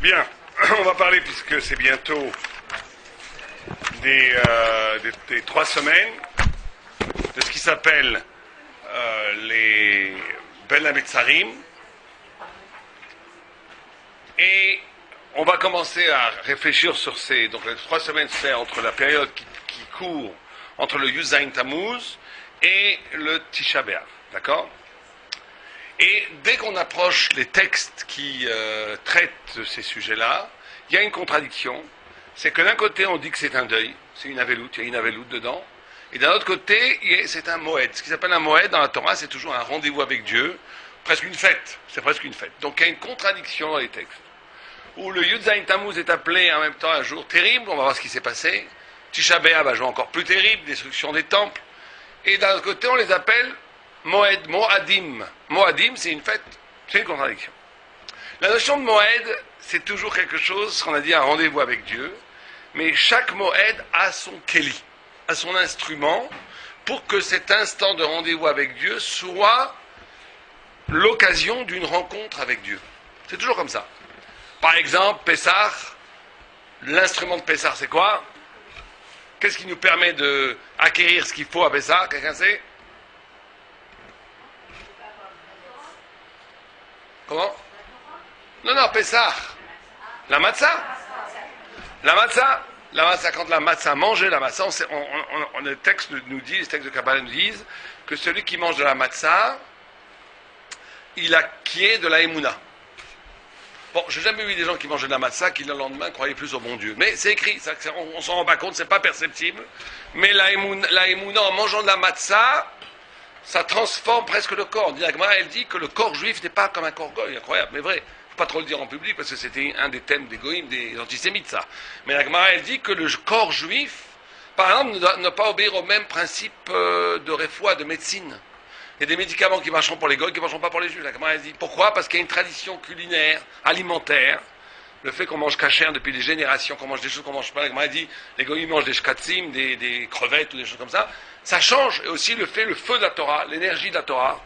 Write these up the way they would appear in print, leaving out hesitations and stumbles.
Bien, on va parler, puisque c'est bientôt des 3 semaines, de ce qui s'appelle les Ben Ametzarim. Et on va commencer à réfléchir sur ces... Donc les 3 semaines, c'est entre la période qui court entre le Yuzain Tammuz et le Tisha B'Av. D'accord ? Et dès qu'on approche les textes qui traitent de ces sujets-là, il y a une contradiction. C'est que d'un côté, on dit que c'est un deuil, c'est une aveloute, il y a une aveloute dedans. Et d'un autre côté, c'est un moed. Ce qui s'appelle un moed dans la Torah, c'est toujours un rendez-vous avec Dieu, presque une fête. C'est presque une fête. Donc il y a une contradiction dans les textes. Où le Yud-Zayin Tammuz est appelé en même temps un jour terrible, on va voir ce qui s'est passé. Tisha B'Av, un jour encore plus terrible, destruction des temples. Et d'un autre côté, on les appelle Moed, Moadim. Moadim, c'est une fête, c'est une contradiction. La notion de Moed, c'est toujours quelque chose, ce qu'on a dit, un rendez-vous avec Dieu, mais chaque Moed a son Keli, a son instrument, pour que cet instant de rendez-vous avec Dieu soit l'occasion d'une rencontre avec Dieu. C'est toujours comme ça. Par exemple, Pessah, l'instrument de Pessah, c'est quoi ? Qu'est-ce qui nous permet d'acquérir ce qu'il faut à Pessah ? Quelqu'un sait ? Comment ? Non, Pessah. La matzah. La matzah, quand la matzah mangeait la matzah, les textes nous disent, les textes de Kabbalah nous disent que celui qui mange de la matzah, il acquiert de la émouna. Bon, j'ai jamais vu des gens qui mangeaient de la matzah qui le lendemain croyaient plus au bon Dieu. Mais c'est écrit, on s'en rend pas compte, c'est pas perceptible. Mais la émouna en mangeant de la matzah, ça transforme presque le corps. La Gemara, elle dit que le corps juif n'est pas comme un corps goy, incroyable, mais vrai. Faut pas trop le dire en public parce que c'était un des thèmes des goïms, des antisémites, ça. Mais la Gemara, elle dit que le corps juif, par exemple, ne doit pas obéir au même principe de réfoua, de médecine. Il y a des médicaments qui marcheront pour les goïs, qui ne marcheront pas pour les juifs. La Gemara, elle dit pourquoi ? Parce qu'il y a une tradition culinaire, alimentaire. Le fait qu'on mange kasher depuis des générations, qu'on mange des choses qu'on mange pas. La Gemara, elle dit les goïs mangent des shkatzim, des crevettes ou des choses comme ça. Ça change. Et aussi le feu de la Torah, l'énergie de la Torah,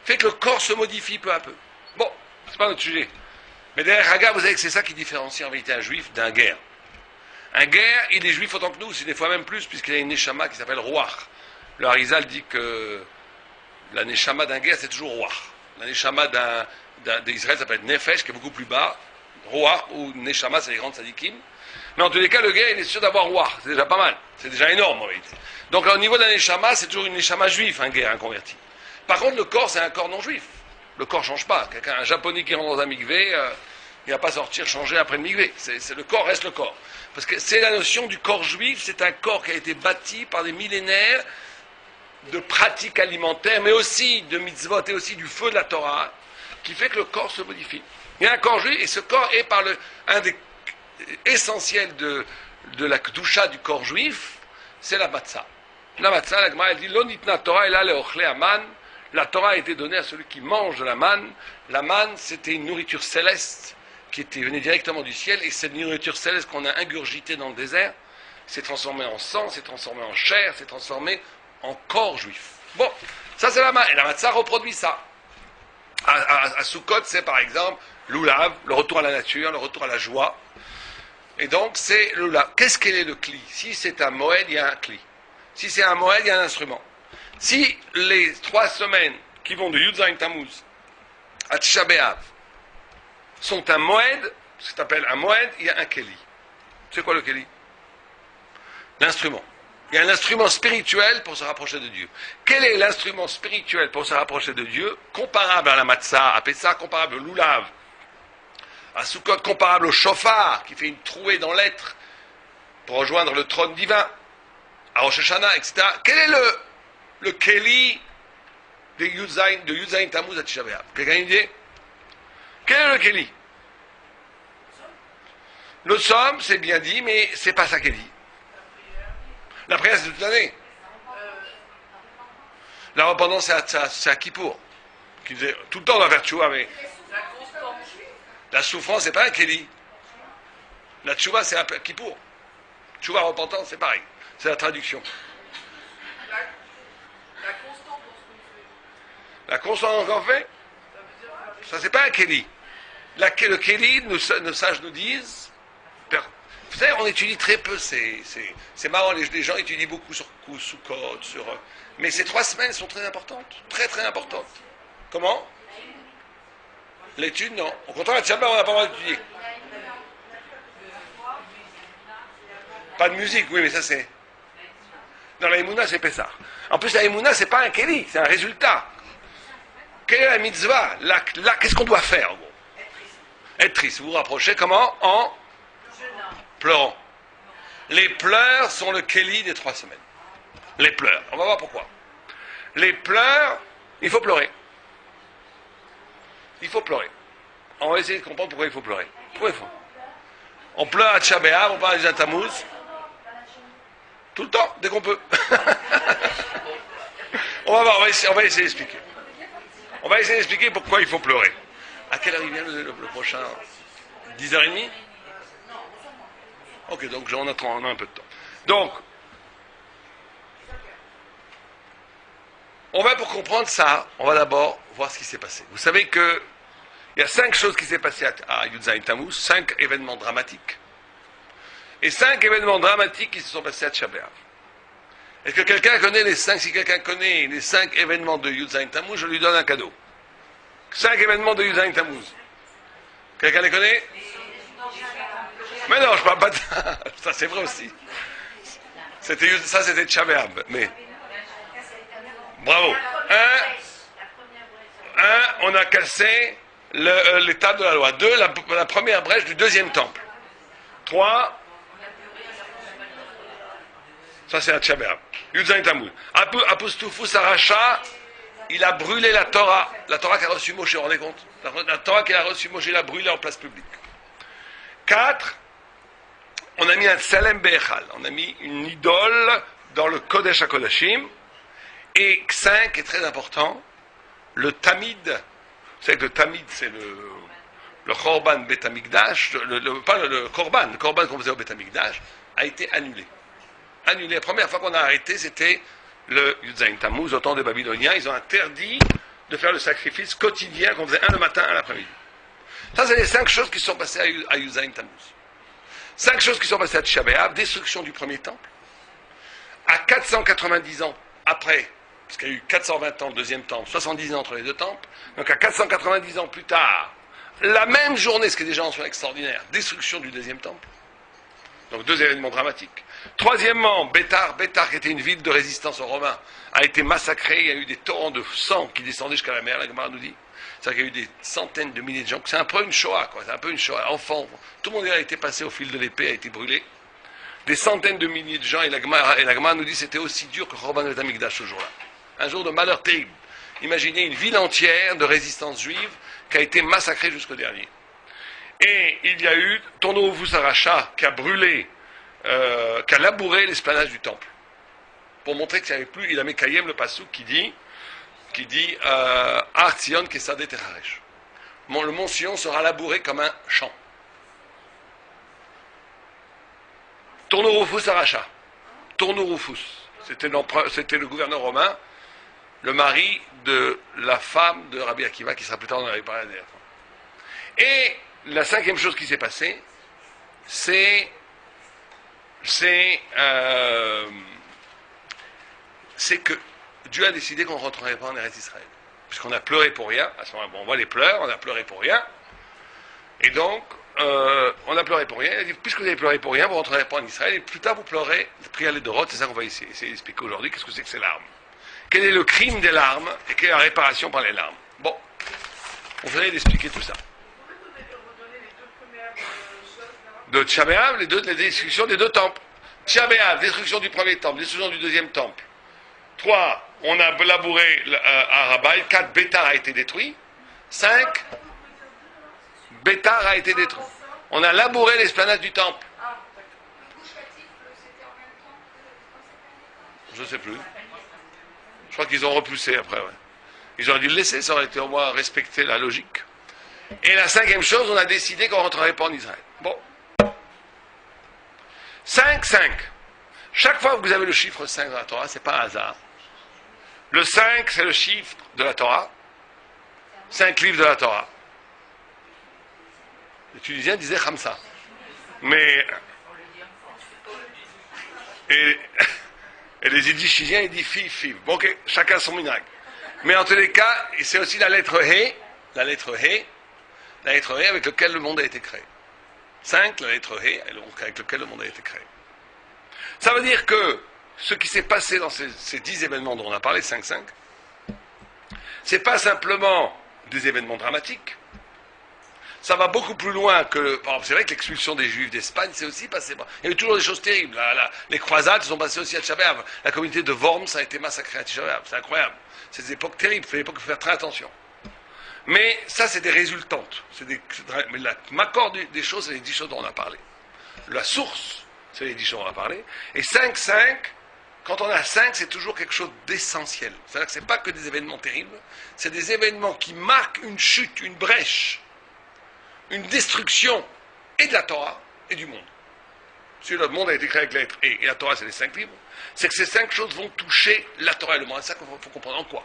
fait que le corps se modifie peu à peu. Bon, c'est pas notre sujet. Mais derrière Haga, vous savez que c'est ça qui différencie en vérité un juif d'un guerre. Un guerre, il est juif autant que nous, c'est des fois même plus, puisqu'il y a une neshama qui s'appelle Ruach. Le Harizal dit que la neshama d'un guerre, c'est toujours Ruach. La neshama d'Israël s'appelle Nefesh, qui est beaucoup plus bas. Ruach ou neshama, c'est les grandes sadikim. Mais en tous les cas, le guerre, il est sûr d'avoir Ruach. C'est déjà pas mal. C'est déjà énorme en réalité. Donc au niveau de la neshama, c'est toujours une neshama juif, un guerre, un converti. Par contre, le corps, c'est un corps non juif. Le corps ne change pas. Un japonais qui rentre dans un mikvé, il ne va pas sortir changer après le mikvé. Le corps reste le corps. Parce que c'est la notion du corps juif, c'est un corps qui a été bâti par des millénaires de pratiques alimentaires, mais aussi de mitzvot et aussi du feu de la Torah, qui fait que le corps se modifie. Il y a un corps juif, et ce corps est un des essentiels de la kedusha du corps juif, c'est la matzah. La matzah, la Gemara, elle dit, l'onitna Torah, elle a le aman. La Torah a été donnée à celui qui mange de la manne. La manne, c'était une nourriture céleste qui venait directement du ciel, et cette nourriture céleste qu'on a ingurgitée dans le désert s'est transformée en sang, s'est transformée en chair, s'est transformée en corps juif. Bon, ça c'est la manne, et la matzah reproduit ça. À Sukkot, c'est par exemple l'oulav, le retour à la nature, le retour à la joie. Et donc, c'est l'oulav. Qu'est-ce qu'est le cli ? Si c'est un moed, il y a un cli. Si c'est un moed, il y a un instrument. Si les 3 semaines qui vont de Yud-Zayin Tammuz à Tisha B'Av sont un moed, ce qu'on appelle un moed, il y a un keli. C'est quoi le keli ? L'instrument. Il y a un instrument spirituel pour se rapprocher de Dieu. Quel est l'instrument spirituel pour se rapprocher de Dieu, comparable à la matzah, à Pessah, comparable au loulav, à Sukkot, comparable au shofar, qui fait une trouée dans l'être pour rejoindre le trône divin, à Rosh Hashanah, etc. Quel est le Keli de Yud-Zayin Tammuz à Tisha B'Av? Quelqu'un a une idée? Quel est le Keli? Le somme, c'est bien dit, mais c'est pas ça qu'elle dit. La prière, c'est toute l'année. La repentance, c'est à Kippour. Tout le temps, on va faire tchouva, mais la souffrance, c'est pas un Keli. La tchouva, c'est à Kippour. Tchouva, repentance, c'est pareil. C'est la traduction. La constance qu'on fait, ça c'est pas un Keli. Le Kéli, nos sages nous disent, vous savez, on étudie très peu, c'est marrant, les gens étudient beaucoup sur Sukkot, mais ces 3 semaines sont très importantes, très très importantes. Comment? L'étude, non. Au contraire, la Shabbat, on n'a pas le droit d'étudier. Pas de musique, oui, mais ça c'est... Non, la Emouna, c'est Pessah. En plus, la Emouna, c'est pas un Kéli, c'est un résultat. Quelle est la mitzvah? Là, qu'est-ce qu'on doit faire, en gros? Être triste. Vous vous rapprochez, comment? En pleurant. Les pleurs sont le Kéli des 3 semaines. Les pleurs. On va voir pourquoi. Les pleurs, il faut pleurer. Il faut pleurer. On va essayer de comprendre pourquoi il faut pleurer. Pourquoi il faut? On pleure à Tisha B'Av, on parle à Yud Tammuz. Tout le temps, dès qu'on peut. On va voir, on va essayer d'expliquer. On va essayer d'expliquer pourquoi il faut pleurer. À quelle heure il vient le prochain? 10h30? Ok, donc on a un peu de temps. Donc, on va pour comprendre ça, on va d'abord voir ce qui s'est passé. Vous savez que il y a 5 choses qui s'est passées à Yud Zayin Tammuz, 5 événements dramatiques. Et 5 événements dramatiques qui se sont passés à Tisha B'Av. Est-ce que quelqu'un connaît les 5? Si quelqu'un connaît les 5 événements de Yud Zayin Tammuz, je lui donne un cadeau. 5 événements de Yud Zayin Tammuz. Quelqu'un les connaît? Mais non, je parle pas de ça. Ça, c'est vrai aussi. C'était Tisha B'Av. Mais... Bravo. On a cassé l'état de la loi. 2, la première brèche du 2e temple. 3, ça c'est un Tisha B'Av. Yud Zayin Tammuz. Apostoufou Saracha, il a brûlé la Torah. La Torah qu'a reçue Moshe, vous vous rendez compte? La Torah qu'il a reçue Moshe, il a brûlé en place publique. 4, on a mis un Tselem Be'echal. On a mis une idole dans le Kodesh HaKodashim. Et 5 est très important, le Tamid. Vous savez que le Tamid, c'est le Korban Bet Hamikdash, pas le Korban qu'on faisait au Bet Hamikdash, a été annulé. Annulé. La première fois qu'on a arrêté, c'était le Yud Zayin Tammuz, au temps des Babyloniens. Ils ont interdit de faire le sacrifice quotidien qu'on faisait un le matin, un l'après-midi. Ça, c'est les 5 choses qui sont passées à Yud Zayin Tammuz. 5 choses qui sont passées à Tisha B'Av, destruction du premier temple. À 490 ans après, parce qu'il y a eu 420 ans le deuxième temple, 70 ans entre les 2 temples, donc à 490 ans plus tard, la même journée, ce qui est déjà en soi extraordinaire, destruction du deuxième temple. Donc 2 événements dramatiques. Troisièmement, Bétar qui était une ville de résistance aux Romains, a été massacrée, il y a eu des torrents de sang qui descendaient jusqu'à la mer, la Gemara nous dit. C'est-à-dire qu'il y a eu des centaines de milliers de gens, c'est un peu une Shoah, quoi, c'est un peu une Shoah. Enfants, tout le monde a été passé au fil de l'épée, a été brûlé. Des centaines de milliers de gens, et la Gemara nous dit que c'était aussi dur que Korban Bet Hamikdash ce jour-là. Un jour de malheur terrible. Imaginez une ville entière de résistance juive qui a été massacrée jusqu'au dernier. Et il y a eu Tourneau Saracha qui a brûlé, qui a labouré l'esplanade du temple. Pour montrer qu'il n'y avait plus, il a mis Kayem le Passouk qui dit Ar Tzion Kesadeh Techaresh. Le mont Sion sera labouré comme un champ. Tourneau Saracha. Tourneau c'était le gouverneur romain, le mari de la femme de Rabbi Akiva, qui sera plus tard, on en avait parlé d'ailleurs. Et la 5e chose qui s'est passée, c'est que Dieu a décidé qu'on ne rentrerait pas en Eretz Israël. Puisqu'on a pleuré pour rien, à ce moment-là, on voit les pleurs, on a pleuré pour rien, et donc, on a pleuré pour rien, il a dit, puisque vous avez pleuré pour rien, vous ne rentrerez pas en Israël, et plus tard vous pleurez, priez à l'aide de Roth, c'est ça qu'on va essayer d'expliquer aujourd'hui, qu'est-ce que c'est que ces larmes? Quel est le crime des larmes, et quelle est la réparation par les larmes? Bon, on va d'expliquer tout ça. De Tisha B'Av, les destructions des 2 temples. Tisha B'Av, destruction du premier temple, destruction du deuxième temple. 3, on a labouré à Rabaï. 4, Bétar a été détruit. 5, Bétar a été détruit. On a labouré l'esplanade du temple. Je ne sais plus. Je crois qu'ils ont repoussé après. Ouais. Ils auraient dû le laisser, ça aurait été au moins respecter la logique. Et la 5e chose, on a décidé qu'on ne rentrerait pas en Israël. Bon. 5. Chaque fois que vous avez le chiffre 5 dans la Torah, c'est pas un hasard. Le 5, c'est le chiffre de la Torah. 5 livres de la Torah. Les Tunisiens disaient Khamsa. Mais. Et les Égyptiens, ils disent Fiv. Bon, ok, chacun son minag. Mais en tous les cas, c'est aussi la lettre He avec laquelle le monde a été créé. 5, la lettre He, avec laquelle le monde a été créé. Ça veut dire que ce qui s'est passé dans ces 10 événements dont on a parlé, 5, c'est pas simplement des événements dramatiques. Ça va beaucoup plus loin que... Par exemple, c'est vrai que l'expulsion des Juifs d'Espagne, c'est aussi passé... Il y a eu toujours des choses terribles. Les croisades sont passées aussi à Tisha B'Av. La communauté de Worms a été massacrée à Tisha B'Av. C'est incroyable. C'est des époques terribles. C'est des époques qu'il faut faire très attention. Mais ça, c'est des résultantes. Mais la macor des choses, c'est les 10 choses dont on a parlé. La source, c'est les 10 choses dont on a parlé. Et 5, quand on a 5, c'est toujours quelque chose d'essentiel. C'est-à-dire que ce n'est pas que des événements terribles, c'est des événements qui marquent une chute, une brèche, une destruction et de la Torah et du monde. Si le monde a été créé avec la lettre E et la Torah c'est les 5 livres, c'est que ces 5 choses vont toucher la Torah et le monde. C'est ça qu'il faut comprendre en quoi.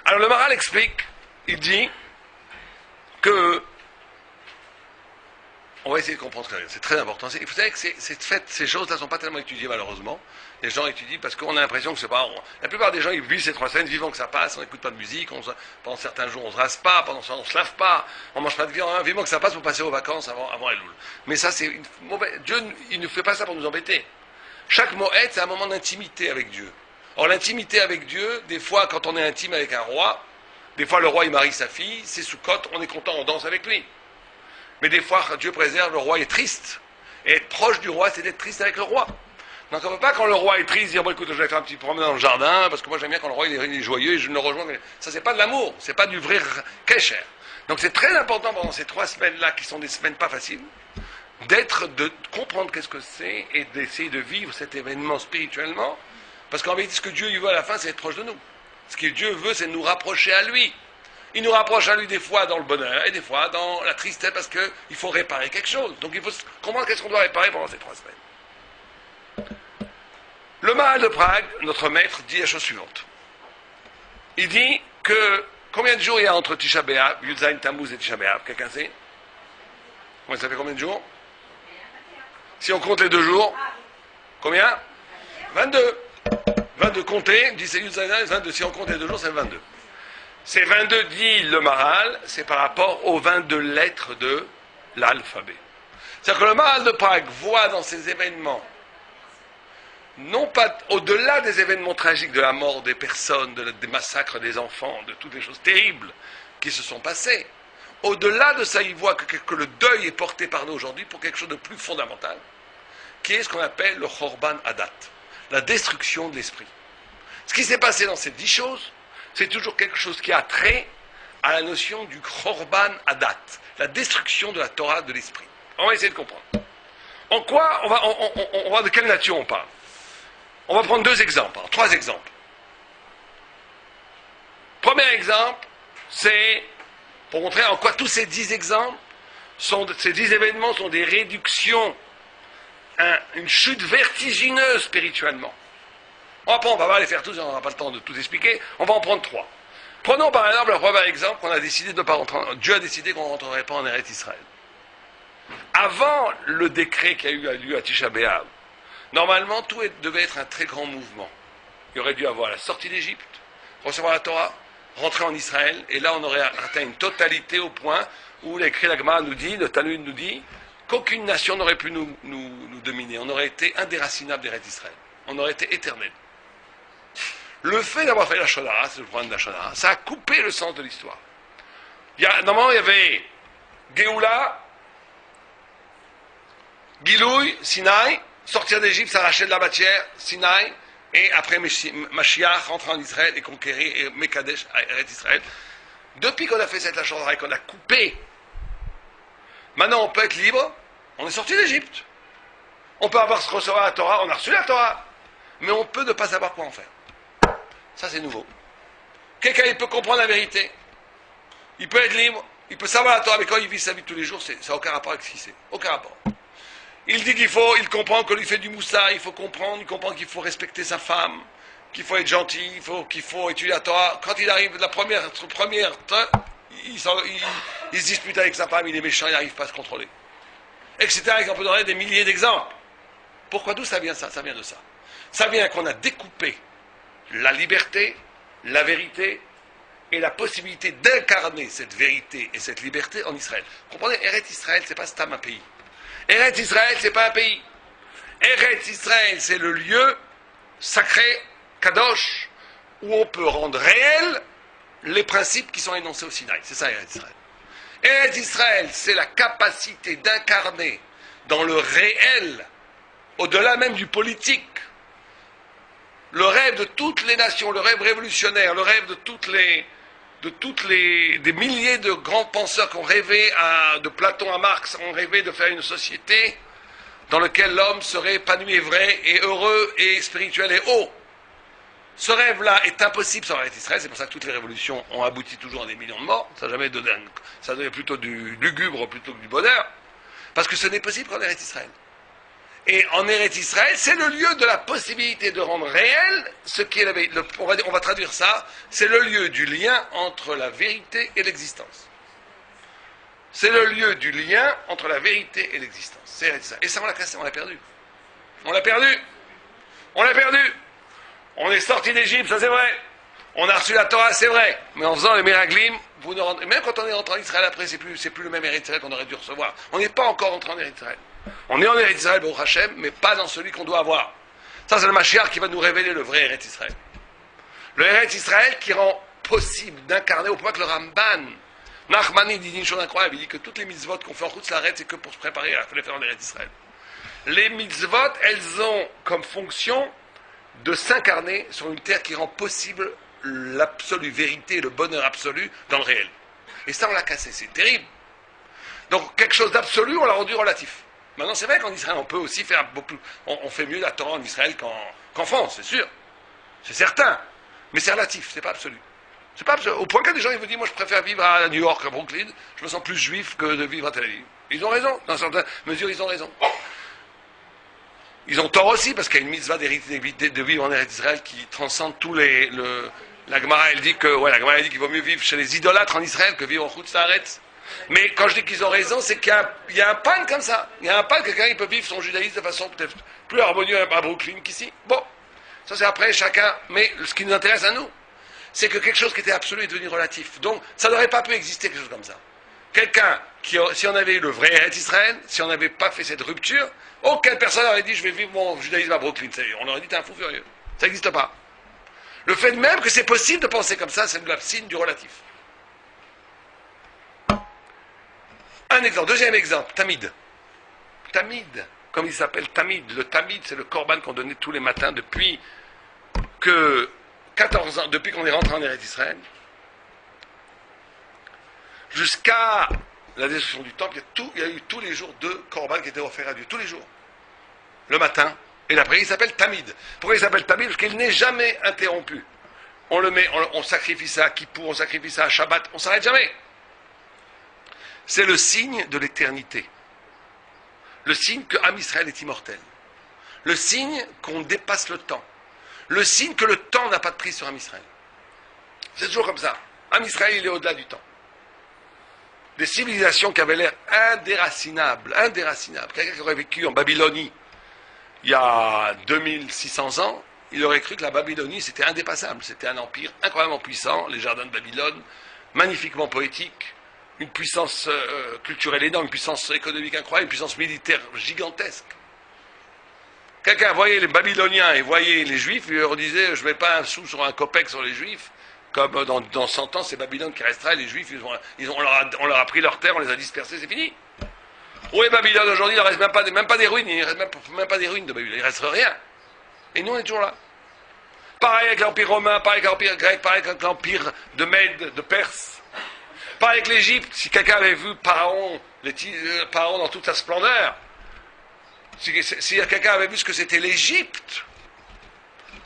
Alors le Maharal explique, il dit que on va essayer de comprendre ce que c'est très important. Il faut savoir que ces choses-là ne sont pas tellement étudiées malheureusement. Les gens étudient parce qu'on a l'impression que c'est pas... La plupart des gens, ils vivent ces 3 semaines, vivant que ça passe, on n'écoute pas de musique, pendant certains jours on ne se rase pas, pendant ça on ne se lave pas, on ne mange pas de viande, vivant que ça passe pour passer aux vacances avant Elul. Mais ça c'est une mauvaise... Dieu, il ne fait pas ça pour nous embêter. Chaque moed, c'est un moment d'intimité avec Dieu. Or l'intimité avec Dieu, des fois quand on est intime avec un roi, des fois le roi il marie sa fille, c'est Sukkot, on est content, on danse avec lui. Mais des fois, Dieu préserve, le roi est triste. Et être proche du roi, c'est d'être triste avec le roi. Donc on ne peut pas, quand le roi est triste, dire, bon écoute, je vais faire un petit promenade dans le jardin, parce que moi j'aime bien quand le roi il est joyeux et je ne le rejoins. Ça, c'est pas de l'amour, c'est pas du vrai kesher. Donc c'est très important pendant ces 3 semaines-là, qui sont des semaines pas faciles, de comprendre qu'est-ce que c'est et d'essayer de vivre cet événement spirituellement. Parce qu'en vérité, ce que Dieu il veut à la fin, c'est être proche de nous. Ce que Dieu veut, c'est nous rapprocher à lui. Il nous rapproche à lui des fois dans le bonheur et des fois dans la tristesse parce qu'il faut réparer quelque chose. Donc il faut comprendre qu'est-ce qu'on doit réparer pendant ces 3 semaines. Le Maharal de Prague, notre maître, dit la chose suivante. Il dit que combien de jours il y a entre Tisha B'Av, Yud Zayin Tammuz et Tisha B'Av? Quelqu'un sait? Ça fait combien de jours? Si on compte les 2 jours, combien? 22. 22 comptés, dit c'est Yud Zayin, 22. Si on compte les 2 jours, c'est 22. Ces 22, dit le Maharal, c'est par rapport aux 22 lettres de l'alphabet. C'est-à-dire que le Maharal de Prague voit dans ces événements, non pas au-delà des événements tragiques de la mort des personnes, des massacres des enfants, de toutes les choses terribles qui se sont passées, au-delà de ça, il voit que le deuil est porté par nous aujourd'hui pour quelque chose de plus fondamental, qui est ce qu'on appelle le Chorban Adat, la destruction de l'esprit. Ce qui s'est passé dans ces 10 choses, c'est toujours quelque chose qui a trait à la notion du Chorban Adat, la destruction de la Torah de l'esprit. On va essayer de comprendre. En quoi, on va de quelle nature on parle? On va prendre 2 exemples, 3 exemples. Premier exemple, c'est pour montrer en quoi tous ces 10 exemples, ces 10 événements sont des réductions, une chute vertigineuse spirituellement. On va les faire tous, on n'aura pas le temps de tout expliquer. On va en prendre 3. Prenons par exemple le premier exemple qu'on a décidé de ne pas rentrer. Dieu a décidé qu'on ne rentrerait pas en Eretz Israël. Avant le décret qui a eu lieu à Tisha B'Av, normalement tout devait être un très grand mouvement. Il aurait dû avoir la sortie d'Égypte, recevoir la Torah, rentrer en Israël, et là on aurait atteint une totalité au point où l'écrit l'Agma nous dit, le Talmud nous dit, qu'aucune nation n'aurait pu nous dominer. On aurait été indéracinable d'Eretz Israël. On aurait été éternel. Le fait d'avoir fait la Shonara, c'est le problème de la Shonara, ça a coupé le sens de l'histoire. Normalement, il y avait Géoula, Gilouï, Sinaï, sortir d'Égypte, s'arracher de la matière, Sinaï, et après Mashiach, rentrer en Israël et conquérir et Mekadesh, Eretz Israël. Depuis qu'on a fait cette la Shonara et qu'on a coupé, maintenant on peut être libre, on est sorti d'Égypte. On peut recevoir la Torah, on a reçu la Torah, mais on peut ne pas savoir quoi en faire. Ça, c'est nouveau. Quelqu'un, il peut comprendre la vérité. Il peut être libre. Il peut savoir la Torah, mais quand il vit sa vie de tous les jours, ça n'a aucun rapport avec ce qu'il sait. Aucun rapport. Il dit il comprend que lui fait du moussa, il comprend qu'il faut respecter sa femme, qu'il faut être gentil, qu'il faut étudier la Torah. Quand il arrive de la première, il se dispute avec sa femme, il est méchant, il n'arrive pas à se contrôler. Etc. Et qu'on peut donner des milliers d'exemples. Pourquoi d'où ça vient ça? Ça vient de ça. Ça vient qu'on a découpé la liberté, la vérité et la possibilité d'incarner cette vérité et cette liberté en Israël. Vous comprenez, Eretz Israël, c'est pas Stam un pays. Eretz Israël, c'est pas un pays. Eretz Israël, c'est le lieu sacré, Kadosh, où on peut rendre réels les principes qui sont énoncés au Sinaï. C'est ça, Eretz Israël. Eretz Israël, c'est la capacité d'incarner dans le réel, au-delà même du politique, le rêve de toutes les nations, le rêve révolutionnaire, le rêve des milliers de grands penseurs qui ont rêvé, de Platon à Marx, ont rêvé de faire une société dans laquelle l'homme serait épanoui et vrai, et heureux, et spirituel, et haut. Ce rêve-là est impossible sans Eretz Israël, c'est pour ça que toutes les révolutions ont abouti toujours à des millions de morts, ça n'a jamais donné, ça donnait plutôt du lugubre plutôt que du bonheur, parce que ce n'est possible qu'en Eretz Israël. Et en Eretz Israël, c'est le lieu de la possibilité de rendre réel ce qui est la vérité. On va traduire ça, c'est le lieu du lien entre la vérité et l'existence. C'est le lieu du lien entre la vérité et l'existence. C'est Eretz Israël. Et ça, on l'a cassé, on l'a perdu. On l'a perdu. On l'a perdu. On est sorti d'Égypte, ça c'est vrai. On a reçu la Torah, c'est vrai. Mais en faisant les miraglim, même quand on est rentré en Israël après, c'est plus le même Eretz Israël qu'on aurait dû recevoir. On n'est pas encore entré en Eretz Israël. On est en Eretz Israël, Baruch Hashem, mais pas dans celui qu'on doit avoir. Ça, c'est le Mashiach qui va nous révéler le vrai Eretz Israël. Le Eretz Israël qui rend possible d'incarner, au point que le Ramban, Nachmani dit une chose incroyable, il dit que toutes les mitzvot qu'on fait en Chutz La'aretz, c'est que pour se préparer à les faire en Eretz Israël. Les mitzvot, elles ont comme fonction de s'incarner sur une terre qui rend possible l'absolue vérité et le bonheur absolu dans le réel. Et ça, on l'a cassé, c'est terrible. Donc, quelque chose d'absolu, on l'a rendu relatif. Maintenant, c'est vrai qu'en Israël, on peut aussi faire beaucoup. On fait mieux la Torah en Israël qu'en France, c'est sûr. C'est certain. Mais c'est relatif, c'est pas absolu. C'est pas absolu. Au point qu'il y a des gens qui vous disent, moi, je préfère vivre à New York, à Brooklyn, je me sens plus juif que de vivre à Tel Aviv. Ils ont raison. Dans certaines mesures, ils ont raison. Ils ont tort aussi, parce qu'il y a une mitzvah de vivre en Eretz Israël qui transcende tous les. La Gemara, elle dit qu'il vaut mieux vivre chez les idolâtres en Israël que vivre en Chutz La'aretz. Mais quand je dis qu'ils ont raison, c'est qu'il y a un pan comme ça. Il y a un pan que quelqu'un il peut vivre son judaïsme de façon peut-être plus harmonieuse à Brooklyn qu'ici. Bon, ça c'est après chacun. Mais ce qui nous intéresse à nous, c'est que quelque chose qui était absolu est devenu relatif. Donc ça n'aurait pas pu exister quelque chose comme ça. Quelqu'un si on avait eu le vrai Eretz Israël, si on n'avait pas fait cette rupture, aucune personne n'aurait dit je vais vivre mon judaïsme à Brooklyn. On aurait dit t'es un fou furieux. Ça n'existe pas. Le fait même que c'est possible de penser comme ça, c'est le signe du relatif. Un exemple. Deuxième exemple, Tamid. Tamid, comme il s'appelle Tamid. Le Tamid, c'est le korban qu'on donnait tous les matins depuis que 14 ans, depuis qu'on est rentré en Eretz Israël, jusqu'à la destruction du temple, il y a eu tous les jours 2 korban qui étaient offerts à Dieu, tous les jours. Le matin et l'après, il s'appelle Tamid. Pourquoi il s'appelle Tamid? Parce qu'il n'est jamais interrompu. On sacrifie ça à Kippour, on sacrifie ça à Shabbat, on ne s'arrête jamais. C'est le signe de l'éternité. Le signe que Am Israël est immortel. Le signe qu'on dépasse le temps. Le signe que le temps n'a pas de prise sur Am Israël. C'est toujours comme ça. Am Israël, il est au-delà du temps. Des civilisations qui avaient l'air indéracinables. Quelqu'un qui aurait vécu en Babylonie il y a 2600 ans, il aurait cru que la Babylonie, c'était indépassable. C'était un empire incroyablement puissant, les jardins de Babylone, magnifiquement poétiques, une puissance culturelle énorme, une puissance économique incroyable, une puissance militaire gigantesque. Quelqu'un voyait les Babyloniens et voyait les Juifs, il leur disait, je ne mets pas un sou sur un copec sur les Juifs, comme dans 100 ans, c'est Babylone qui restera, et les Juifs, on leur a pris leur terre, on les a dispersés, c'est fini. Où est Babylone aujourd'hui? Il ne reste même pas des ruines, il ne reste même pas des ruines de Babylone, il ne reste rien. Et nous, on est toujours là. Pareil avec l'Empire romain, pareil avec l'Empire grec, pareil avec l'Empire de Mède, de Perse. Pareil avec l'Égypte, si quelqu'un avait vu Pharaon dans toute sa splendeur, si quelqu'un avait vu ce que c'était l'Égypte,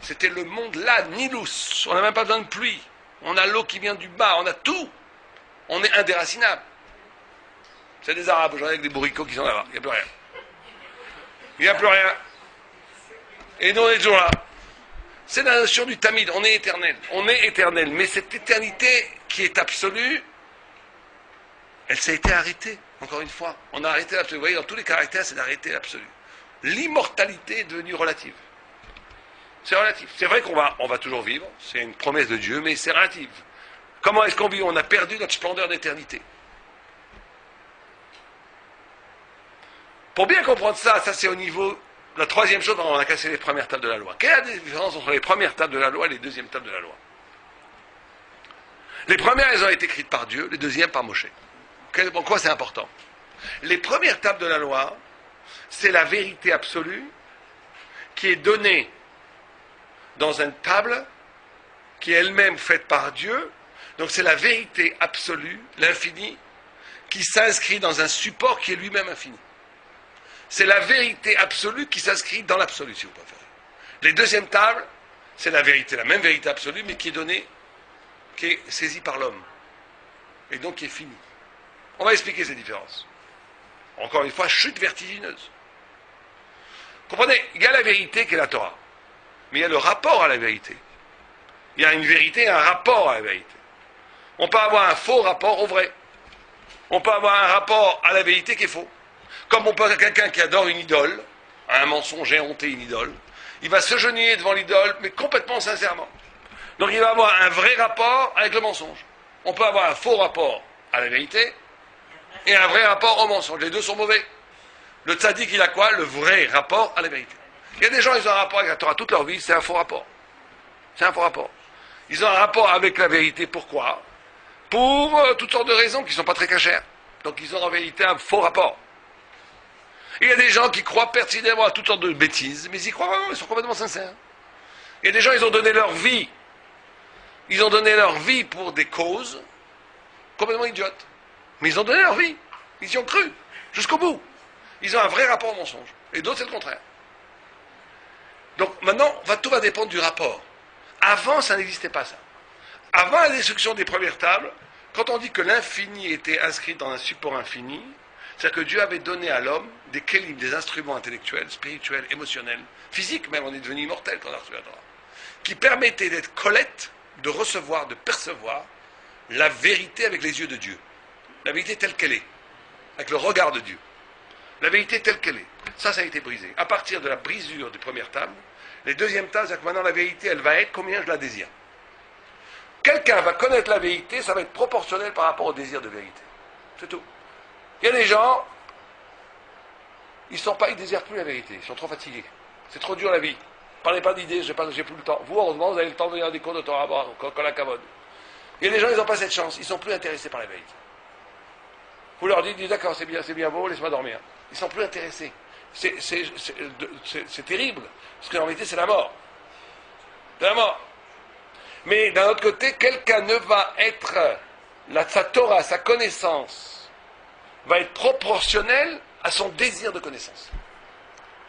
c'était le monde là, Nilus. On n'a même pas besoin de pluie. On a l'eau qui vient du bas, on a tout. On est indéracinable. C'est des Arabes aujourd'hui avec des bourricots qui sont là-bas. Il n'y a plus rien. Il n'y a plus rien. Et nous, on est toujours là. C'est la notion du Tamid. On est éternel. On est éternel. Mais cette éternité qui est absolue, elle s'est été arrêtée, encore une fois. On a arrêté l'absolu. Vous voyez, dans tous les caractères, c'est d'arrêter l'absolu. L'immortalité est devenue relative. C'est relatif. C'est vrai on va toujours vivre, c'est une promesse de Dieu, mais c'est relatif. Comment est-ce qu'on vit? On a perdu notre splendeur d'éternité. Pour bien comprendre ça, ça c'est au niveau... La troisième chose, on a cassé les premières tables de la loi. Quelle est la différence entre les premières tables de la loi et les deuxièmes tables de la loi? Les premières, elles ont été écrites par Dieu, les deuxièmes par Moshe. Pourquoi c'est important? Les premières tables de la loi, c'est la vérité absolue qui est donnée dans une table qui est elle-même faite par Dieu. Donc c'est la vérité absolue, l'infini, qui s'inscrit dans un support qui est lui-même infini. C'est la vérité absolue qui s'inscrit dans l'absolu, si vous préférez. Les deuxièmes tables, c'est la vérité, la même vérité absolue, mais qui est donnée, qui est saisie par l'homme. Et donc qui est finie. On va expliquer ces différences. Encore une fois, chute vertigineuse. Comprenez, il y a la vérité qui est la Torah. Mais il y a le rapport à la vérité. Il y a une vérité et un rapport à la vérité. On peut avoir un faux rapport au vrai. On peut avoir un rapport à la vérité qui est faux. Comme on peut avoir quelqu'un qui adore une idole, un mensonge éhonté, une idole, il va se genouiller devant l'idole, mais complètement sincèrement. Donc il va avoir un vrai rapport avec le mensonge. On peut avoir un faux rapport à la vérité et un vrai rapport au mensonge. Les deux sont mauvais. Le tzaddik, il a quoi? Le vrai rapport à la vérité. Il y a des gens, ils ont un rapport avec la Torah toute leur vie, c'est un faux rapport. C'est un faux rapport. Ils ont un rapport avec la vérité, pourquoi? Pour toutes sortes de raisons qui ne sont pas très cachères. Donc ils ont en vérité un faux rapport. Il y a des gens qui croient pertinemment à toutes sortes de bêtises, mais ils y croient vraiment, ils sont complètement sincères. Il y a des gens, ils ont donné leur vie. Ils ont donné leur vie pour des causes complètement idiotes. Mais ils ont donné leur vie. Ils y ont cru, jusqu'au bout. Ils ont un vrai rapport au mensonge. Et d'autres, c'est le contraire. Donc maintenant, tout va dépendre du rapport. Avant, ça n'existait pas ça. Avant la destruction des premières tables, quand on dit que l'infini était inscrit dans un support infini, c'est-à-dire que Dieu avait donné à l'homme des kélim, des instruments intellectuels, spirituels, émotionnels, physiques même, on est devenu immortel quand on a reçu la Torah, qui permettaient d'être collecte, de recevoir, de percevoir la vérité avec les yeux de Dieu. La vérité telle qu'elle est, avec le regard de Dieu. La vérité telle qu'elle est. Ça a été brisé. À partir de la brisure des premières tables, les deuxièmes tables, c'est-à-dire que maintenant la vérité, elle va être combien je la désire. Quelqu'un va connaître la vérité, ça va être proportionnel par rapport au désir de vérité. C'est tout. Il y a des gens, ils ne désirent plus la vérité, ils sont trop fatigués. C'est trop dur la vie. Parlez pas d'idées, j'ai plus le temps. Vous, heureusement, vous avez le temps de venir à des cours de Torah, comme la Kavod. Il y a des gens, ils n'ont pas cette chance, ils ne sont plus intéressés par la vérité. Vous leur dites, d'accord, c'est bien beau, laisse-moi dormir. Ils ne sont plus intéressés. C'est terrible, parce qu'en réalité, c'est la mort. C'est la mort. Mais d'un autre côté, quelqu'un ne va être, sa Torah, sa connaissance, va être proportionnel à son désir de connaissance.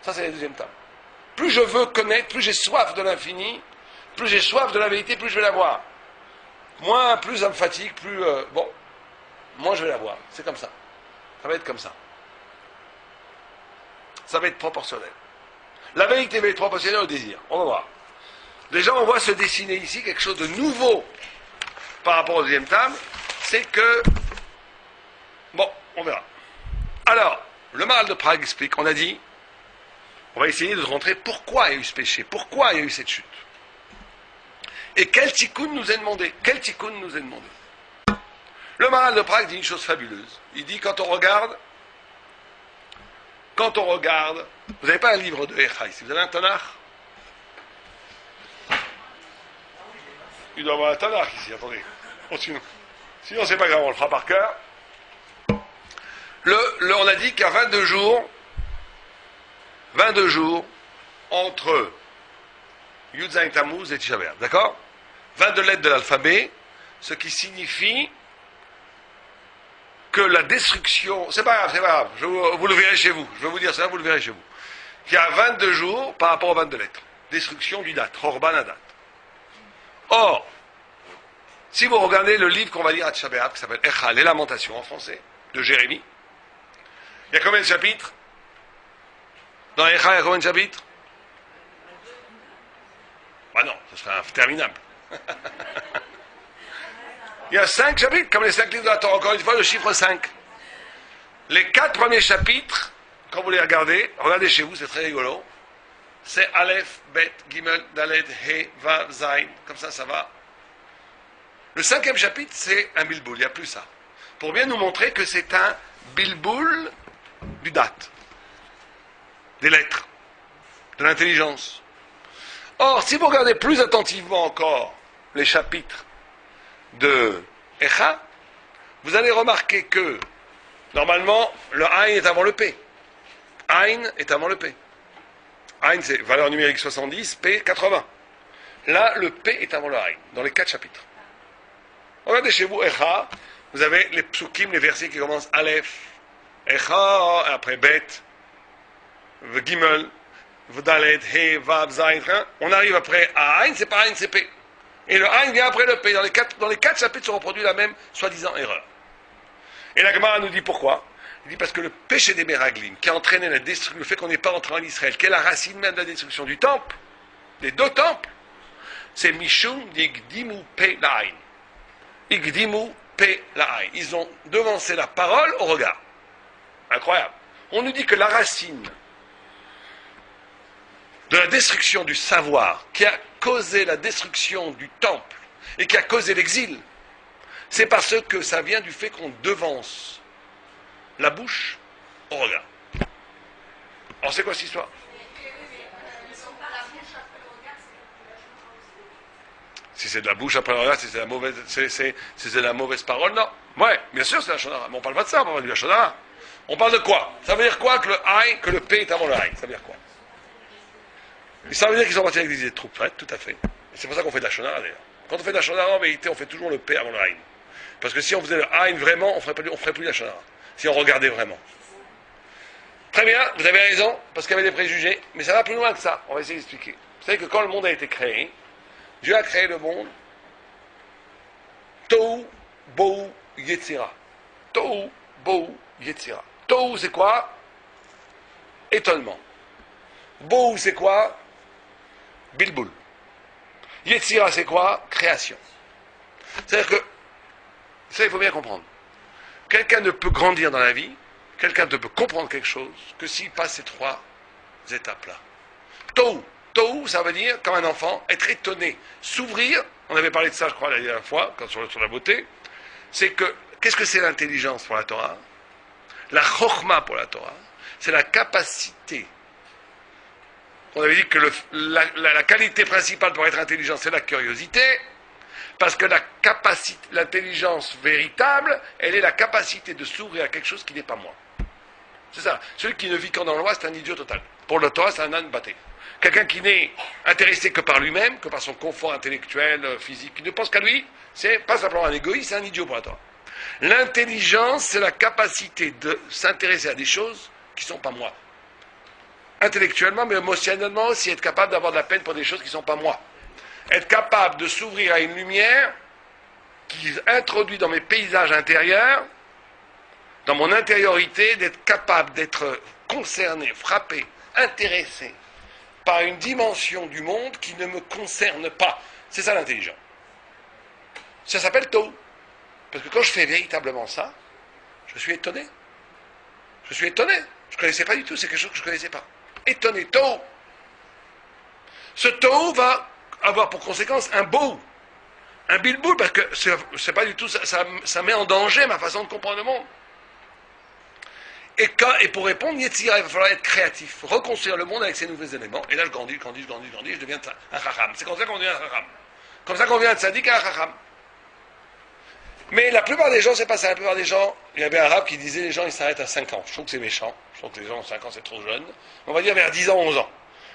Ça, c'est la deuxième table. Plus je veux connaître, plus j'ai soif de l'infini, plus j'ai soif de la vérité, plus je vais la voir. Plus ça me fatigue, moins je vais la voir. C'est comme ça. Ça va être comme ça. Ça va être proportionnel. La vérité va être proportionnelle au désir. On va voir. Déjà, on voit se dessiner ici quelque chose de nouveau par rapport au deuxième table. C'est que... on verra. Alors, le Maharal de Prague explique, on a dit, on va essayer de rentrer pourquoi il y a eu ce péché, pourquoi il y a eu cette chute. Et quel tikkun nous est demandé? Quel tikkun nous est demandé? Le Maharal de Prague dit une chose fabuleuse. Il dit, quand on regarde, vous n'avez pas un livre de Echai, si vous avez un Tanakh, il doit y avoir un Tanakh ici, attendez. Sinon c'est pas grave, on le fera par cœur. On a dit qu'il y a 22 jours entre Yud Zayin Tammuz et Tisha B'Av, d'accord? 22 lettres de l'alphabet, ce qui signifie que la destruction, c'est pas grave, vous le verrez chez vous, je vais vous dire ça, vous le verrez chez vous. Il y a 22 jours par rapport aux 22 lettres. Destruction du date, Horban Adat. Or, si vous regardez le livre qu'on va lire à Tisha B'Av, qui s'appelle Echa, les Lamentations en français, de Jérémie, il y a combien de chapitres? Dans Echa, il y a combien de chapitres? Non, ce serait interminable. Il y a 5 chapitres, comme les 5 livres de la Torah. Encore une fois, le chiffre 5. Les 4 premiers chapitres, quand vous les regardez chez vous, c'est très rigolo. C'est Aleph, Bet, Gimel, Dalet, He, Vav, Zain. Comme ça va. Le 5e chapitre, c'est un bilboul, il n'y a plus ça. Pour bien nous montrer que c'est un bilboul du date, des lettres, de l'intelligence. Or, si vous regardez plus attentivement encore les chapitres de Echa, vous allez remarquer que, normalement, le Ain est avant le P. Ain est avant le P. Ain, c'est valeur numérique 70, P 80. Là, le P est avant le Ain, dans les 4 chapitres. Regardez chez vous, Echa, vous avez les psukim, les versets qui commencent Aleph, Echa, après Bet, Gimel, Vdalet, He, Vav, Zain. On arrive après à Ain, c'est pas Ain, c'est P. Et le Ain vient après le P. Dans les 4 chapitres se reproduit la même soi-disant erreur. Et la Gemara nous dit pourquoi. Il dit parce que le péché des Meraglim, qui a entraîné la destruction, le fait qu'on n'est pas entré en Israël, qui est la racine même de la destruction du temple, des 2 temples, c'est Mishum d'Igdimu Pe La'ain. Igdimu Pe La'ain. Ils ont devancé la parole au regard. Incroyable. On nous dit que la racine de la destruction du savoir, qui a causé la destruction du temple et qui a causé l'exil, c'est parce que ça vient du fait qu'on devance la bouche au regard. Alors c'est quoi cette histoire? Si c'est de la bouche après le regard, si c'est de la mauvaise parole, non. Ouais, bien sûr c'est la shonara, mais on parle pas de ça, on parle de la shonara. On parle de quoi? Ça veut dire quoi que le P est avant le Ain? Ça veut dire quoi? Et ça veut dire qu'ils sont partis avec des idées de troupes, ouais, tout à fait. Et c'est pour ça qu'on fait de la shonara d'ailleurs. Quand on fait de la shonara, en vérité, on fait toujours le P avant le Ain. Parce que si on faisait le Ain vraiment, on ferait plus de la shonara. Si on regardait vraiment. Très bien, vous avez raison, parce qu'il y avait des préjugés, mais ça va plus loin que ça. On va essayer d'expliquer. Vous savez que quand le monde a été créé, Dieu a créé le monde Tohu, Bohu, Yetzira. Tohu, Bohu, Yetzira. Tohu, c'est quoi? Étonnement. Bohu, c'est quoi? Bilboul. Yetzira, c'est quoi? Création. C'est-à-dire que, ça, il faut bien comprendre. Quelqu'un ne peut grandir dans la vie, quelqu'un ne peut comprendre quelque chose que s'il passe ces 3 étapes-là. Tohu. Tohu, ça veut dire, comme un enfant, être étonné, s'ouvrir. On avait parlé de ça, je crois, la dernière fois, sur la beauté. C'est que, qu'est-ce que c'est l'intelligence pour la Torah? La chokhma pour la Torah, c'est la capacité. On avait dit que la qualité principale pour être intelligent, c'est la curiosité. Parce que l'intelligence véritable, elle est la capacité de s'ouvrir à quelque chose qui n'est pas moi. C'est ça. Celui qui ne vit qu'en dans le loi, c'est un idiot total. Pour le Torah, c'est un âne batté. Quelqu'un qui n'est intéressé que par lui-même, que par son confort intellectuel, physique, qui ne pense qu'à lui, c'est pas simplement un égoïste, c'est un idiot pour la Torah. L'intelligence, c'est la capacité de s'intéresser à des choses qui ne sont pas moi. Intellectuellement, mais émotionnellement aussi, être capable d'avoir de la peine pour des choses qui ne sont pas moi. Être capable de s'ouvrir à une lumière qui introduit dans mes paysages intérieurs, dans mon intériorité, d'être capable d'être concerné, frappé, intéressé par une dimension du monde qui ne me concerne pas. C'est ça l'intelligence. Ça s'appelle Tohu. Parce que quand je fais véritablement ça, je suis étonné. Je suis étonné. Je ne connaissais pas du tout, c'est quelque chose que je ne connaissais pas. Étonné, Tohu. Ce Tohu va avoir pour conséquence un beau, un bilboul, parce que c'est pas du tout, ça met en danger ma façon de comprendre le monde. Et pour répondre, Yetzira, il va falloir être créatif, reconstruire le monde avec ces nouveaux éléments. Et là, je grandis, je deviens un chacham. C'est comme ça qu'on devient un chacham. Comme ça qu'on devient un tzaddik à un chacham. Mais la plupart des gens, c'est pas ça. La plupart des gens, il y avait un arabe qui disait les gens, ils s'arrêtent à 5 ans. Je trouve que c'est méchant. Je trouve que les gens, 5 ans, c'est trop jeune. On va dire vers 10 ans, 11 ans.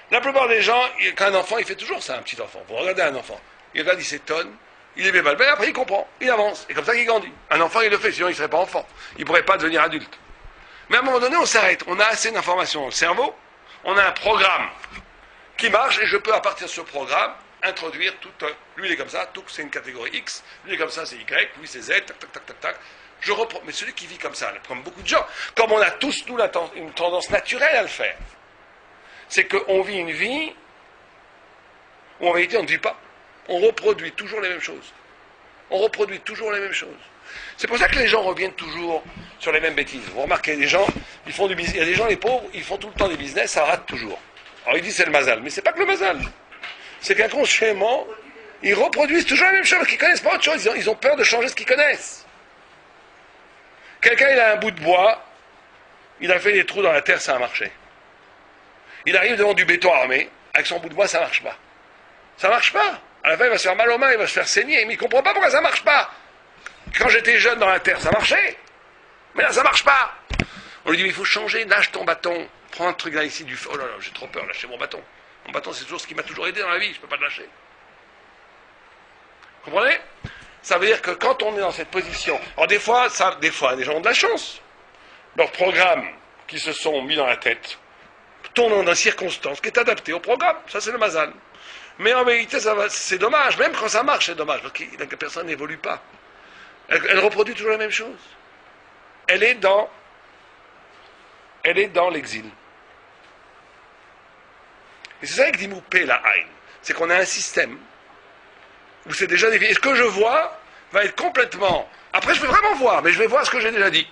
La plupart des gens, quand un enfant, il fait toujours ça, un petit enfant. Vous regardez un enfant. Il regarde, il s'étonne, il est bébal. Mais après, il comprend, il avance. Et comme ça qu'il grandit. Un enfant, il le fait, sinon il ne serait pas enfant. Il ne pourrait pas devenir adulte. Mais à un moment donné, on s'arrête. On a assez d'informations dans le cerveau. On a un programme qui marche et je peux, à partir de ce programme, introduire tout. Lui, il est comme ça, tout, c'est une catégorie X. Lui, il est comme ça, c'est Y. Lui, c'est Z. Tac, tac, tac, tac, tac. Je reprends. Mais celui qui vit comme ça, comme beaucoup de gens, comme on a tous, nous, une tendance naturelle à le faire, c'est qu'on vit une vie où, en vérité, on ne vit pas. On reproduit toujours les mêmes choses. On reproduit toujours les mêmes choses. C'est pour ça que les gens reviennent toujours sur les mêmes bêtises. Vous remarquez, les gens, ils font du business. Il y a des gens, les pauvres, ils font tout le temps des business, ça rate toujours. Alors ils disent c'est le mazal, mais c'est pas que le mazal. C'est qu'inconsciemment, ils reproduisent toujours la même chose, parce qu'ils connaissent pas autre chose. Ils ont peur de changer ce qu'ils connaissent. Quelqu'un, il a un bout de bois, il a fait des trous dans la terre, ça a marché. Il arrive devant du béton armé, avec son bout de bois, ça marche pas. Ça marche pas. À la fin, il va se faire mal aux mains, il va se faire saigner, mais il comprend pas pourquoi ça marche pas. Quand j'étais jeune dans la terre, ça marchait. Mais là, ça marche pas. On lui dit, mais il faut changer, lâche ton bâton. Prends un truc là ici du feu. Oh là là, j'ai trop peur, lâcher mon bâton. Mon bâton, c'est toujours ce qui m'a toujours aidé dans la vie, je peux pas le lâcher. Vous comprenez? Ça veut dire que quand on est dans cette position, alors des fois, les gens ont de la chance. Leurs programmes qui se sont mis dans la tête tournent dans une circonstance qui est adaptée au programme. Ça, c'est le mazal. Mais en vérité, c'est dommage. Même quand ça marche, c'est dommage. Parce que la personne n'évolue pas. Elle reproduit toujours la même chose. Elle est dans l'exil. Et c'est ça que dit Moupé la haine. C'est qu'on a un système où c'est déjà défini. Et ce que je vois va être complètement... Après, je vais vraiment voir, mais je vais voir ce que j'ai déjà dit.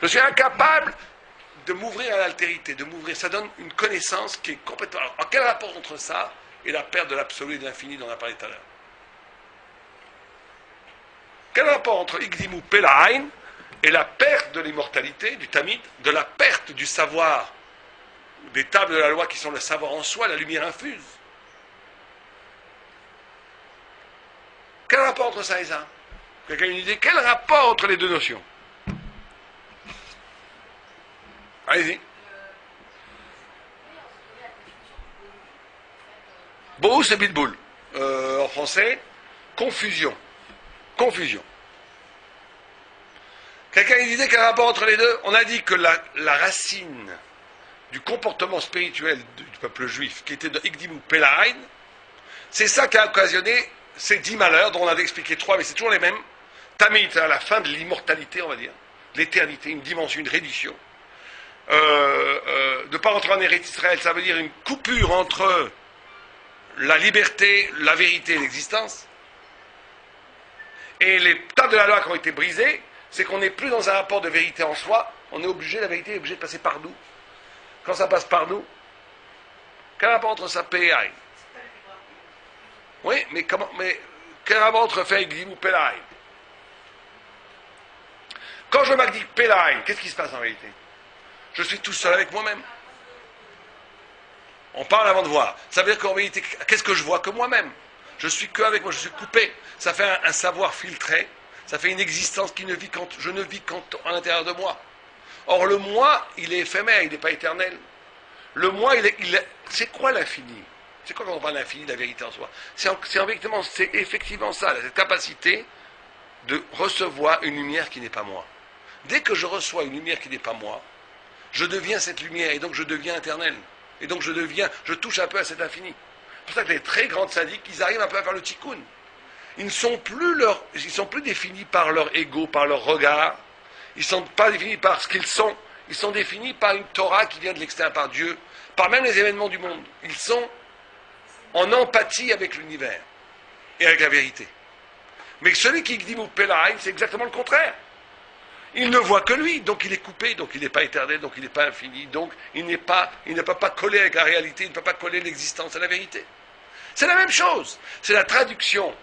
Je suis incapable de m'ouvrir à l'altérité, de m'ouvrir. Ça donne une connaissance qui est complètement... Alors, en quel rapport entre ça et la perte de l'absolu et de l'infini dont on a parlé tout à l'heure? Quel rapport entre Igdimu Pelahain et la perte de l'immortalité, du tamid, de la perte du savoir, des tables de la loi qui sont le savoir en soi, la lumière infuse? Quel rapport entre ça et ça? Quelqu'un a une idée? Quel rapport entre les deux notions? Allez-y. Bohou, c'est bitboul. En français, confusion. Confusion. Quelqu'un a une idée quel rapport entre les deux? On a dit que la racine du comportement spirituel du peuple juif, qui était de Igdimu Pelahain, c'est ça qui a occasionné ces 10 malheurs, dont on avait expliqué 3, mais c'est toujours les mêmes. Tamid, à la fin de l'immortalité, on va dire, l'éternité, une dimension, une réduction. De ne pas rentrer en Eretz Israël, ça veut dire une coupure entre la liberté, la vérité et l'existence. Et les tables de la loi qui ont été brisées, c'est qu'on n'est plus dans un rapport de vérité en soi, on est obligé, la vérité est obligée de passer par nous. Quand ça passe par nous, quel rapport entre ça et Aïn? Oui, mais quel rapport entre fait Glim ou Pelaïn? Quand je m'agdis Pelaïn, qu'est-ce qui se passe en vérité? Je suis tout seul avec moi-même. On parle avant de voir. Ça veut dire qu'en vérité, qu'est-ce que je vois que moi-même? Je suis que avec moi, je suis coupé. Ça fait un savoir filtré. Ça fait une existence qui je ne vis qu'à l'intérieur de moi. Or, le moi, il est éphémère, il n'est pas éternel. Le moi, c'est quoi l'infini? C'est quoi quand on parle d'infini, de la vérité en soi? C'est effectivement ça, cette capacité de recevoir une lumière qui n'est pas moi. Dès que je reçois une lumière qui n'est pas moi, je deviens cette lumière, et donc je deviens éternel. Et donc je touche un peu à cet infini. C'est pour ça que les très grandes sadiques, ils arrivent un peu à faire le tikkun. Ils ne sont plus définis par leur ego, par leur regard. Ils ne sont pas définis par ce qu'ils sont. Ils sont définis par une Torah qui vient de l'extérieur, par Dieu, par même les événements du monde. Ils sont en empathie avec l'univers et avec la vérité. Mais celui qui dit Moupelaïn, c'est exactement le contraire. Il ne voit que lui, donc il est coupé, donc il n'est pas éternel, donc il n'est pas infini, donc il ne peut pas coller avec la réalité, il ne peut pas coller l'existence à la vérité. C'est la même chose. C'est la traduction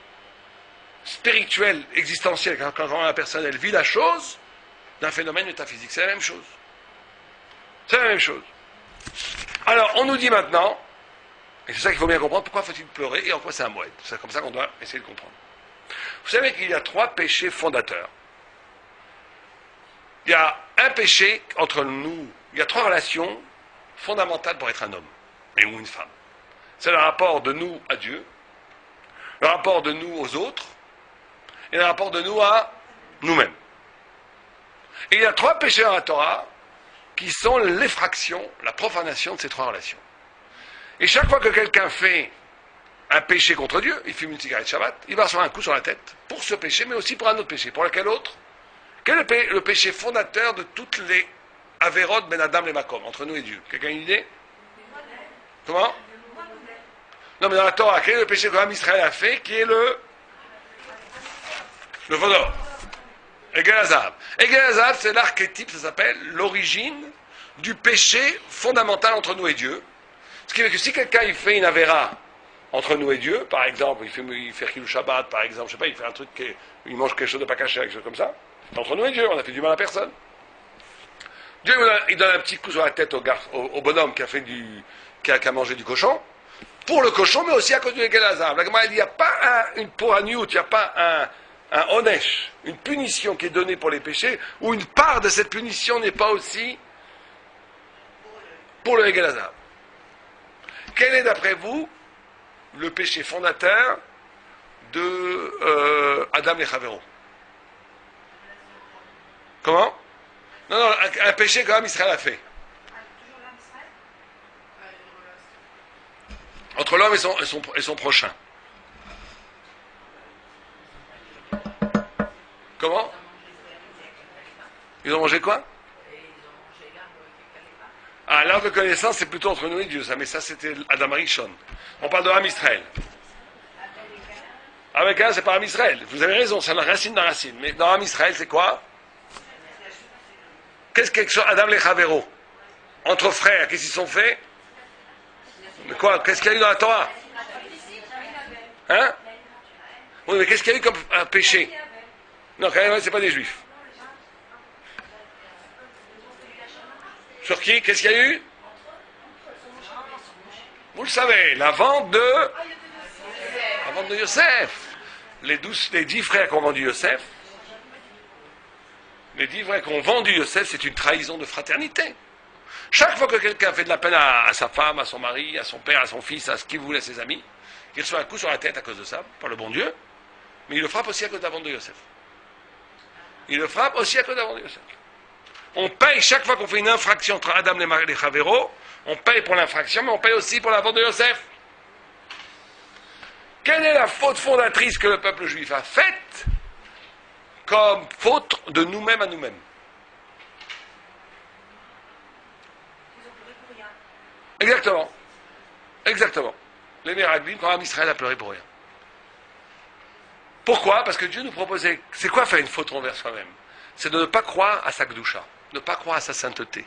spirituelle, existentielle, quand la personne elle vit la chose, d'un phénomène métaphysique. C'est la même chose. C'est la même chose. Alors, on nous dit maintenant, et c'est ça qu'il faut bien comprendre, pourquoi faut-il pleurer et en quoi c'est un moed. C'est comme ça qu'on doit essayer de comprendre. Vous savez qu'il y a 3 péchés fondateurs. Il y a un péché entre nous, il y a 3 relations fondamentales pour être un homme et ou une femme. C'est le rapport de nous à Dieu, le rapport de nous aux autres, et le rapport de nous à nous-mêmes. Et il y a 3 péchés dans la Torah qui sont l'effraction, la profanation de ces 3 relations. Et chaque fois que quelqu'un fait un péché contre Dieu, il fume une cigarette Shabbat, il va recevoir un coup sur la tête pour ce péché, mais aussi pour un autre péché. Pour lequel autre? Quel est le péché fondateur de toutes les Averot Ben Adam les Makom, entre nous et Dieu? Quelqu'un a une idée? Comment? Non, mais dans la Torah, quel est le péché que l'Am Israël a fait, qui est le Le veau d'or. Egel Hazav. Egel Hazav, c'est l'archétype, ça s'appelle l'origine du péché fondamental entre nous et Dieu. Ce qui veut que si quelqu'un il fait une avéra entre nous et Dieu, par exemple, il fait Chilou Shabbat, par exemple, je sais pas, il fait un truc, il mange quelque chose de pas caché, quelque chose comme ça, c'est entre nous et Dieu, on a fait du mal à personne. Dieu il donne un petit coup sur la tête au bonhomme qui a fait qui a mangé du cochon, pour le cochon, mais aussi à cause du Egel Hazav. La Gemara dit, il n'y a pas une poraniout, il n'y a pas un onesh, une punition qui est donnée pour les péchés, où une part de cette punition n'est pas aussi pour le Egel Hazav. Quel est, d'après vous, le péché fondateur de Adam et Chavero? Comment? Non, un péché quand même Israël a fait. Entre l'homme et son prochain. Comment? Ils ont mangé quoi? Ah, l'arbre de connaissance, c'est plutôt entre nous et Dieu, ça, mais ça, c'était Adam Rishon. On parle de Ham Israël. Avec un, c'est pas Ham Israël. Vous avez raison, c'est la racine de la racine. Mais dans Ham Israël, c'est quoi? Qu'est-ce que Adam les Chavero? Entre frères, qu'est-ce qu'ils sont faits? Mais quoi? Qu'est-ce qu'il y a eu dans la Torah? Hein? Oui, mais qu'est-ce qu'il y a eu comme un péché? Non, quand même, c'est pas des juifs. Sur qui? Qu'est-ce qu'il y a eu? Vous le savez, la vente de Yosef. Les 10 frères qui ont vendu Yosef, les 10 frères qui ont vendu Yosef, c'est une trahison de fraternité. Chaque fois que quelqu'un fait de la peine à sa femme, à son mari, à son père, à son fils, à ce qu'il voulait, à ses amis, il reçoit un coup sur la tête à cause de ça, par le bon Dieu, mais il le frappe aussi à cause de la vente de Yosef. Il le frappe aussi à cause de la vente de Yosef. On paye chaque fois qu'on fait une infraction entre Adam et les Chavero, on paye pour l'infraction, mais on paye aussi pour la vente de Yosef. Quelle est la faute fondatrice que le peuple juif a faite comme faute de nous-mêmes à nous-mêmes? Exactement. Exactement. Les Meraglim, quand Israël a pleuré pour rien. Pourquoi? Parce que Dieu nous proposait... C'est quoi faire une faute envers soi-même? C'est de ne pas croire à sa Gdusha, de ne pas croire à sa sainteté.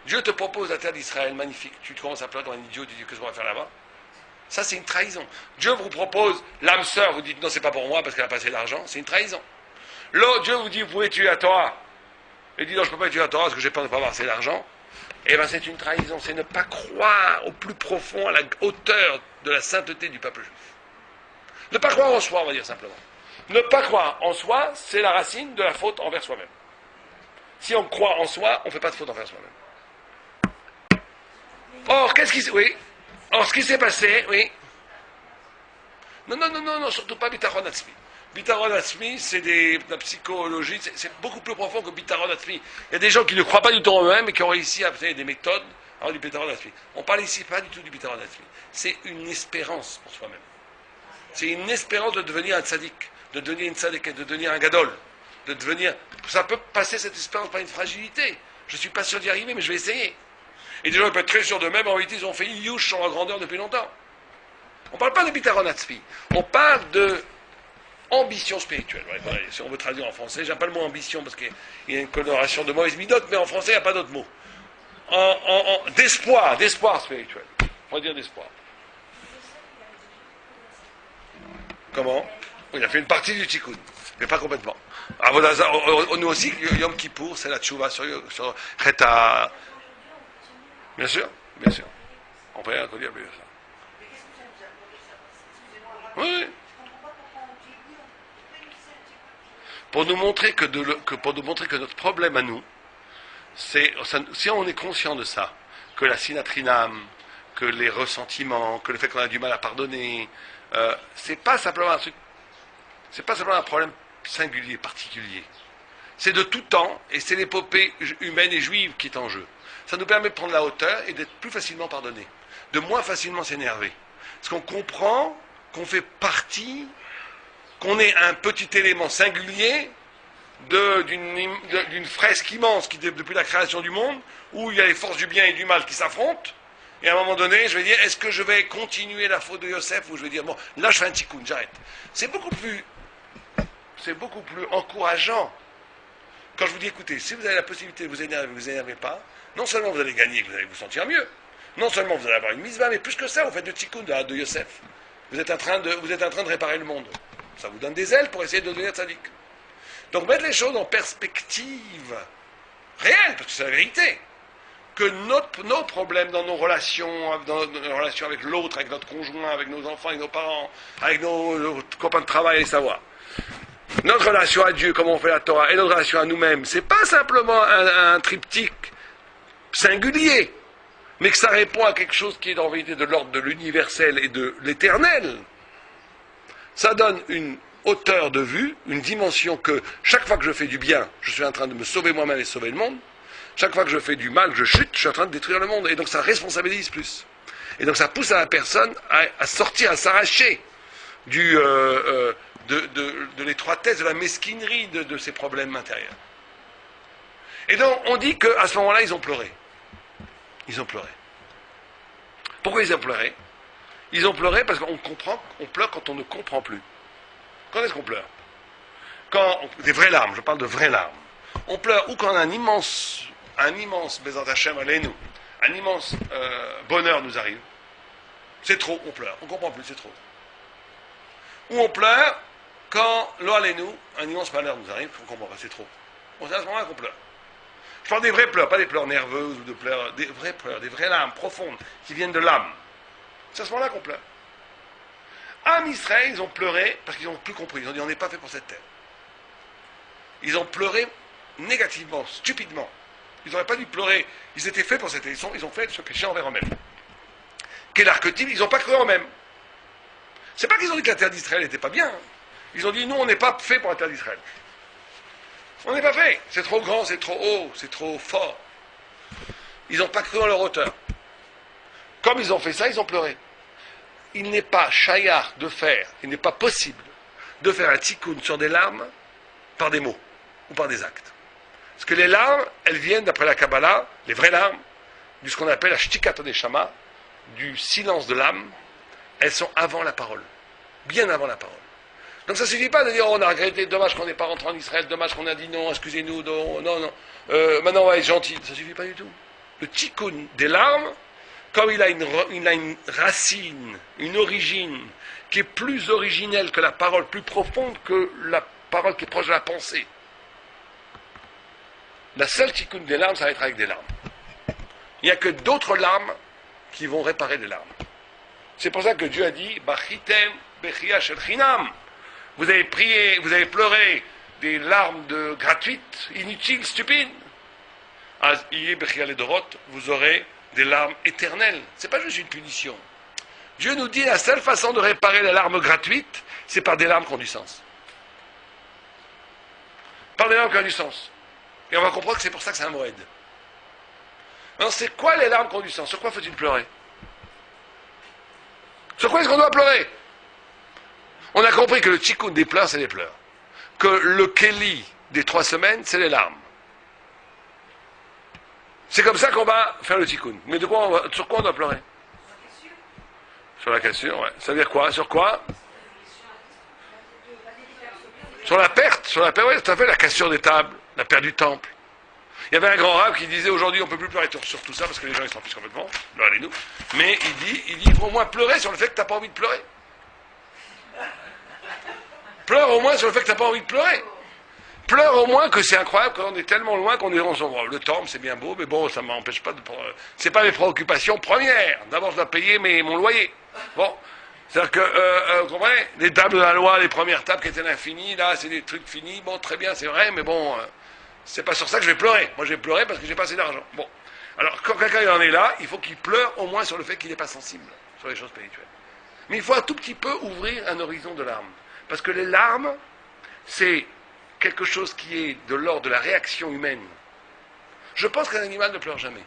Dieu te propose la terre d'Israël, magnifique. Tu te commences à pleurer comme un idiot, tu dis qu'est-ce qu'on va faire là-bas? Ça, c'est une trahison. Dieu vous propose l'âme sœur, vous dites non, c'est pas pour moi parce qu'elle a passé l'argent, c'est une trahison. L'autre, Dieu vous dit, vous pouvez tuer la Torah. Il dit non, je ne peux pas tuer la Torah parce que j'ai peur de ne pas avoir assez d'argent. Eh bien, c'est une trahison, c'est ne pas croire au plus profond, à la hauteur de la sainteté du peuple juif. Ne pas croire en soi, on va dire simplement. Ne pas croire en soi, c'est la racine de la faute envers soi-même. Si on croit en soi, on ne fait pas de faute envers soi-même. Or, oui. Or, ce qui s'est passé, oui. Non, surtout pas Bitaron Atzmi. Bitaron Atzmi, c'est de la psychologie, c'est beaucoup plus profond que Bitaron Atzmi. Il y a des gens qui ne croient pas du tout en eux-mêmes et qui ont réussi à faire des méthodes du Bitaron Atzmi. On parle ici pas du tout du Bitaron Atzmi. C'est une espérance pour soi-même. C'est une espérance de devenir un tzaddik, de devenir une tzaddik, de devenir un gadol, de devenir... Ça peut passer cette espérance par une fragilité. Je ne suis pas sûr d'y arriver, mais je vais essayer. Et des gens peuvent être très sûrs d'eux-mêmes, en réalité, ils ont fait Iyush sur la grandeur depuis longtemps. On ne parle pas de Bitaron Atzmi. On parle de ambition spirituelle. Ouais, si on veut traduire en français, j'aime pas le mot ambition parce qu'il y a une coloration de mauvaise midote, mais en français, il n'y a pas d'autre mot. D'espoir spirituel. On va dire d'espoir. Comment? Il a fait une partie du tikkun, mais pas complètement. Nous aussi, Yom Kippour, c'est la tchouva sur Cheta. Bien sûr. On peut rien dire plus de ça. Oui. Pour nous montrer que notre problème à nous, c'est si on est conscient de ça, que la sinatrinam, que les ressentiments, que le fait qu'on a du mal à pardonner, c'est pas simplement un problème singulier, particulier. C'est de tout temps, et c'est l'épopée humaine et juive qui est en jeu. Ça nous permet de prendre la hauteur et d'être plus facilement pardonné, de moins facilement s'énerver. Parce qu'on comprend qu'on fait partie, qu'on est un petit élément singulier d'une fresque immense qui, depuis la création du monde, où il y a les forces du bien et du mal qui s'affrontent, et à un moment donné, je vais dire, est-ce que je vais continuer la faute de Yosef, ou je vais dire, bon, là je fais un tikkun, j'arrête. C'est beaucoup plus c'est beaucoup plus encourageant. Quand je vous dis, écoutez, si vous avez la possibilité de vous énervez pas, non seulement vous allez gagner, vous allez vous sentir mieux, non seulement vous allez avoir une mitzvah, mais plus que ça, vous faites de tikkun de Yosef. Vous êtes en train de réparer le monde. Ça vous donne des ailes pour essayer de devenir tzaddik. Donc mettre les choses en perspective réelle, parce que c'est la vérité, que nos problèmes dans nos relations avec l'autre, avec notre conjoint, avec nos enfants, avec nos parents, avec nos copains de travail, les savoir. Notre relation à Dieu, comment on fait la Torah, et notre relation à nous-mêmes, c'est pas simplement un triptyque singulier, mais que ça répond à quelque chose qui est en vérité de l'ordre de l'universel et de l'éternel. Ça donne une hauteur de vue, une dimension que chaque fois que je fais du bien, je suis en train de me sauver moi-même et sauver le monde. Chaque fois que je fais du mal, je chute, je suis en train de détruire le monde. Et donc ça responsabilise plus. Et donc ça pousse à la personne à sortir, à s'arracher de l'étroitesse, de la mesquinerie de ses problèmes intérieurs. Et donc on dit qu'à ce moment-là, ils ont pleuré. Ils ont pleuré. Pourquoi ils ont pleuré? Ils ont pleuré parce qu'on pleure quand on ne comprend plus. Quand est-ce qu'on pleure? Des vraies larmes, je parle de vraies larmes. On pleure ou quand un immense Bezat Hashem Aleinu, un immense bonheur nous arrive. C'est trop, on pleure. On ne comprend plus, c'est trop. Ou on pleure quand Lo Aleinu, un immense malheur nous arrive, on ne comprend pas, c'est trop. C'est à ce moment-là qu'on pleure. Je parle des vrais pleurs, pas des pleurs nerveuses ou des vrais pleurs, des vraies larmes profondes qui viennent de l'âme. C'est à ce moment-là qu'on pleure. Am Israël, ils ont pleuré parce qu'ils n'ont plus compris. Ils ont dit on n'est pas fait pour cette terre. Ils ont pleuré négativement, stupidement. Ils n'auraient pas dû pleurer. Ils étaient faits pour cette terre. Ils ont fait ce péché envers eux-mêmes. Quel archétype, ils n'ont pas cru en eux-mêmes. C'est pas qu'ils ont dit que la terre d'Israël n'était pas bien. Hein. Ils ont dit nous on n'est pas fait pour la terre d'Israël. On n'est pas fait. C'est trop grand, c'est trop haut, c'est trop fort. Ils n'ont pas cru en leur hauteur. Comme ils ont fait ça, ils ont pleuré. Il n'est pas shayar de faire, il n'est pas possible de faire un tikkun sur des larmes par des mots ou par des actes. Parce que les larmes, elles viennent, d'après la Kabbalah, les vraies larmes, de ce qu'on appelle la shtikat neshama, du silence de l'âme, elles sont avant la parole, bien avant la parole. Donc ça ne suffit pas de dire oh, on a regretté, dommage qu'on n'est pas rentré en Israël, dommage qu'on a dit non, excusez-nous, non, maintenant on va être gentil. Ça ne suffit pas du tout. Le tikkun des larmes, comme il a une racine, une origine, qui est plus originelle que la parole, plus profonde que la parole qui est proche de la pensée. La seule tikkun des larmes, ça va être avec des larmes. Il n'y a que d'autres larmes qui vont réparer les larmes. C'est pour ça que Dieu a dit Bachitem bechia shel chinam. Vous avez prié, vous avez pleuré des larmes gratuites, inutiles, stupides. Az iye bechia ledorot, vous aurez des larmes éternelles. C'est pas juste une punition. Dieu nous dit la seule façon de réparer les larmes gratuites, c'est par des larmes qui ont du sens. Par des larmes qui ont du sens. Et on va comprendre que c'est pour ça que c'est un moed. Alors c'est quoi les larmes qui ont du sens? Sur quoi faut-il pleurer? Sur quoi est-ce qu'on doit pleurer? On a compris que le tikkun des pleurs, c'est les pleurs. Que le keli des 3 semaines, c'est les larmes. C'est comme ça qu'on va faire le tikkun. Mais sur quoi on doit pleurer? Sur la cassure, ouais. Ça veut dire quoi? Sur quoi? Sur la perte, oui, tout à fait, la cassure des tables, la perte du temple. Il y avait un grand rab qui disait aujourd'hui on ne peut plus pleurer sur tout ça parce que les gens ils s'en fichent complètement. Là, allez-nous. Mais il dit il faut au moins pleurer sur le fait que tu n'as pas envie de pleurer. Pleure au moins sur le fait que tu n'as pas envie de pleurer. Pleure au moins que c'est incroyable qu'on est tellement loin qu'on est en son le temple, c'est bien beau, mais bon, ça ne m'empêche pas de... C'est pas mes préoccupations premières. D'abord, je dois payer mon loyer. Bon. C'est-à-dire que, vous comprenez, les tables de la loi, les premières tables qui étaient l'infini, là, c'est des trucs finis. Bon, très bien, c'est vrai, mais bon, c'est pas sur ça que je vais pleurer. Moi, je vais pleurer parce que j'ai pas assez d'argent. Bon. Alors, quand quelqu'un en est là, il faut qu'il pleure au moins sur le fait qu'il n'est pas sensible sur les choses spirituelles. Mais il faut un tout petit peu ouvrir un horizon de larmes. Parce que les larmes, c'est quelque chose qui est de l'ordre de la réaction humaine. Je pense qu'un animal ne pleure jamais.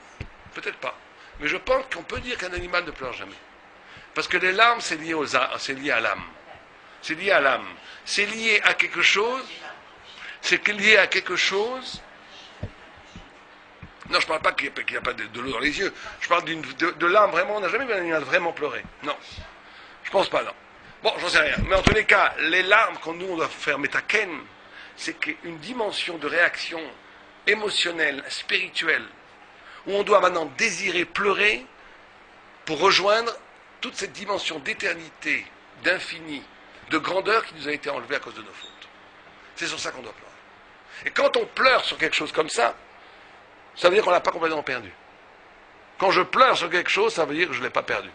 Peut-être pas. Mais je pense qu'on peut dire qu'un animal ne pleure jamais. Parce que les larmes, c'est lié à l'âme. C'est lié à l'âme. C'est lié à quelque chose. C'est lié à quelque chose. Non, je ne parle pas qu'il n'y a pas de l'eau dans les yeux. Je parle de l'âme vraiment. On n'a jamais vu un animal vraiment pleurer. Non. Je pense pas, non. Bon, j'en sais rien. Mais en tous les cas, les larmes, quand nous on doit faire metaken, c'est qu'une dimension de réaction émotionnelle, spirituelle, où on doit maintenant désirer, pleurer, pour rejoindre toute cette dimension d'éternité, d'infini, de grandeur qui nous a été enlevée à cause de nos fautes. C'est sur ça qu'on doit pleurer. Et quand on pleure sur quelque chose comme ça veut dire qu'on l'a pas complètement perdu. Quand je pleure sur quelque chose, ça veut dire que je ne l'ai pas perdu.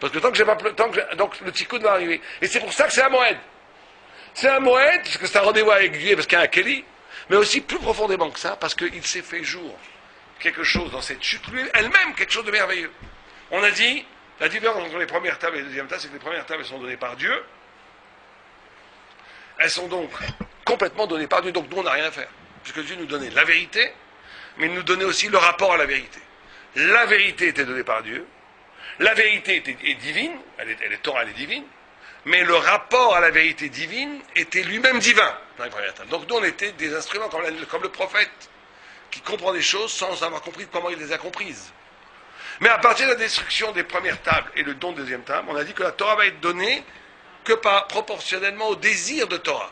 Parce que tant que j'ai pas pleuré, donc le tikkun va arriver. Et c'est pour ça que c'est un moed. C'est un moed, parce que c'est un rendez-vous avec Dieu, parce qu'il y a un Kéli, mais aussi plus profondément que ça, parce qu'il s'est fait jour quelque chose dans cette chute, lui, elle-même, quelque chose de merveilleux. On a dit, la différence entre les premières tables et les deuxièmes tables, c'est que les premières tables, elles sont données par Dieu. Elles sont donc complètement données par Dieu, donc nous, on n'a rien à faire. Puisque Dieu nous donnait la vérité, mais il nous donnait aussi le rapport à la vérité. La vérité était donnée par Dieu, la vérité est divine, elle est Torah, elle est divine, mais le rapport à la vérité divine était lui-même divin dans les premières tables. Donc nous, on était des instruments comme le prophète, qui comprend des choses sans avoir compris comment il les a comprises. Mais à partir de la destruction des premières tables et le don de deuxième table, on a dit que la Torah va être donnée que proportionnellement au désir de Torah.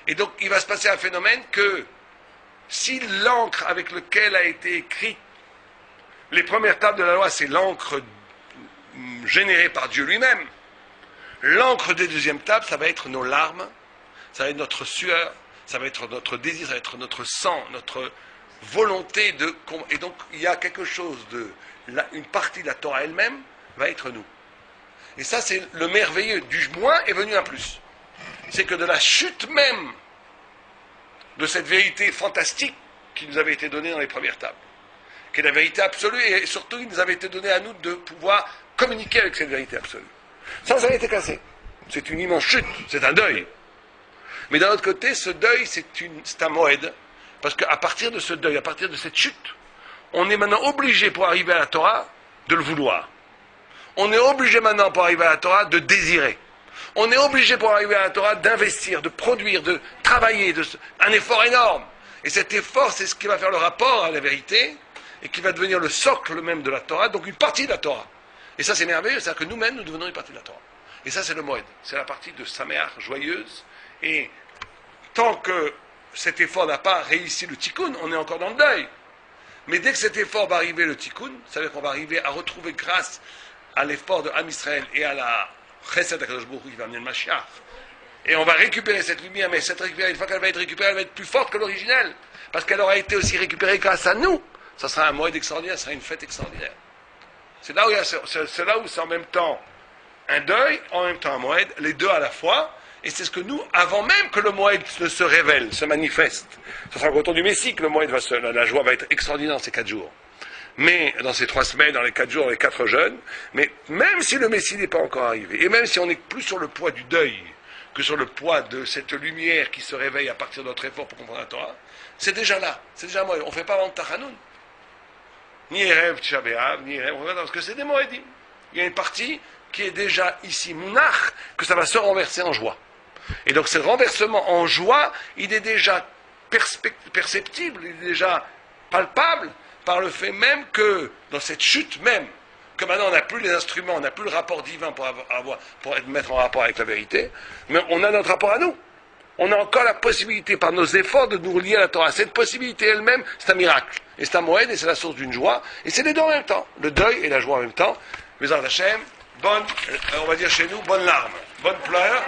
Et donc il va se passer un phénomène que si l'encre avec laquelle a été écrite les premières tables de la loi, c'est l'encre générée par Dieu lui-même, l'encre des deuxièmes tables, ça va être nos larmes, ça va être notre sueur, ça va être notre désir, ça va être notre sang, notre volonté de... Et donc, il y a quelque chose une partie de la Torah elle-même va être nous. Et ça, c'est le merveilleux. Du moins est venu un plus. C'est que de la chute même de cette vérité fantastique qui nous avait été donnée dans les premières tables, qui est la vérité absolue, et surtout, il nous avait été donné à nous de pouvoir communiquer avec cette vérité absolue. Ça a été cassé. C'est une immense chute, c'est un deuil. Mais d'un autre côté, ce deuil, c'est un moed, parce qu'à partir de ce deuil, à partir de cette chute, on est maintenant obligé, pour arriver à la Torah, de le vouloir. On est obligé maintenant, pour arriver à la Torah, de désirer. On est obligé, pour arriver à la Torah, d'investir, de produire, de travailler, un effort énorme. Et cet effort, c'est ce qui va faire le rapport à la vérité, et qui va devenir le socle même de la Torah, donc une partie de la Torah. Et ça, c'est merveilleux, c'est-à-dire que nous-mêmes, nous devenons une partie de la Torah. Et ça, c'est le moed. C'est la partie de Saméach, joyeuse. Et tant que cet effort n'a pas réussi le tikkun, on est encore dans le deuil. Mais dès que cet effort va arriver, le tikkun, ça veut dire qu'on va arriver à retrouver, grâce à l'effort de Am Israël et à la chesed d'Akadosh Baruch Hu qui va amener le Mashiach, et on va récupérer cette lumière, mais cette lumière, une fois qu'elle va être récupérée, elle va être plus forte que l'originelle, parce qu'elle aura été aussi récupérée grâce à nous. Ça sera un moed extraordinaire, ça sera une fête extraordinaire. C'est là où c'est en même temps un deuil, en même temps un moed, les deux à la fois. Et c'est ce que nous, avant même que le moed ne se révèle, se manifeste, ce sera au retour du Messie que le moed la joie va être extraordinaire dans ces 4 jours. Mais dans ces 3 semaines, dans les 4 jours, dans les 4 jeûnes, mais même si le Messie n'est pas encore arrivé, et même si on n'est plus sur le poids du deuil que sur le poids de cette lumière qui se réveille à partir de notre effort pour comprendre la Torah, c'est déjà là, c'est déjà un moed. On ne fait pas avant Tachanoun. Ni Erev Tisha B'Av, ni Erev, parce que c'est des moedim. Il y a une partie qui est déjà ici, Mounach, que ça va se renverser en joie. Et donc ce renversement en joie, il est déjà perceptible, il est déjà palpable par le fait même que, dans cette chute même, que maintenant on n'a plus les instruments, on n'a plus le rapport divin pour être mettre en rapport avec la vérité, mais on a notre rapport à nous. On a encore la possibilité, par nos efforts, de nous relier à la Torah. Cette possibilité elle-même, c'est un miracle. Et c'est un moed, et c'est la source d'une joie. Et c'est les deux en même temps. Le deuil et la joie en même temps. Mais Hashem, on va dire chez nous, bonne larme, bonne pleure.